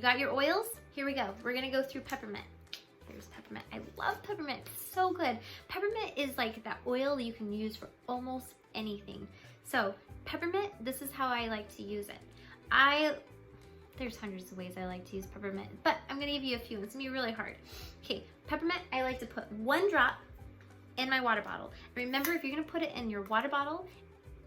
got your oils? Here we go. We're gonna go through peppermint. Here's peppermint. I love peppermint. It's so good. Peppermint is like that oil you can use for almost anything. So peppermint, this is how I like to use it. There's hundreds of ways I like to use peppermint, but I'm gonna give you a few. It's gonna be really hard. Okay, peppermint, I like to put 1 drop in my water bottle. Remember, if you're gonna put it in your water bottle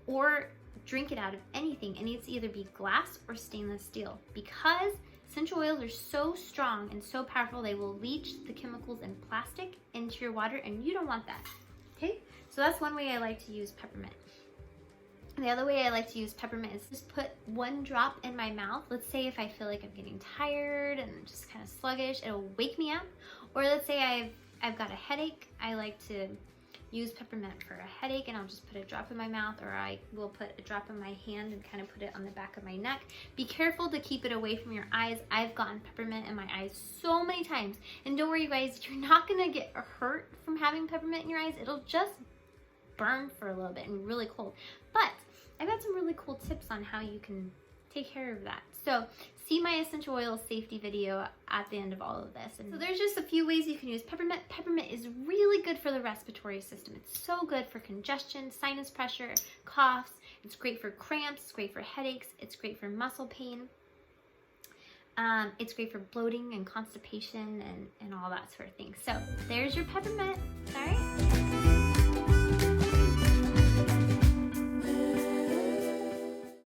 or drink it out of anything, it needs to either be glass or stainless steel, because essential oils are so strong and so powerful, they will leach the chemicals in plastic into your water, and you don't want that. Okay, so that's one way I like to use peppermint. The other way I like to use peppermint is just put 1 drop in my mouth. Let's say if I feel like I'm getting tired and just kind of sluggish, it'll wake me up. Or let's say I've got a headache. I like to use peppermint for a headache, and I'll just put a drop in my mouth, or I will put a drop in my hand and kind of put it on the back of my neck. Be careful to keep it away from your eyes. I've gotten peppermint in my eyes so many times. And don't worry, you guys, you're not gonna get hurt from having peppermint in your eyes. It'll just burn for a little bit and be really cold. But I've got some really cool tips on how you can take care of that. So see my essential oil safety video at the end of all of this. And so there's just a few ways you can use peppermint. Peppermint is really good for the respiratory system. It's so good for congestion, sinus pressure, coughs. It's great for cramps. It's great for headaches. It's great for muscle pain. It's great for bloating and constipation and all that sort of thing. So there's your peppermint. All right.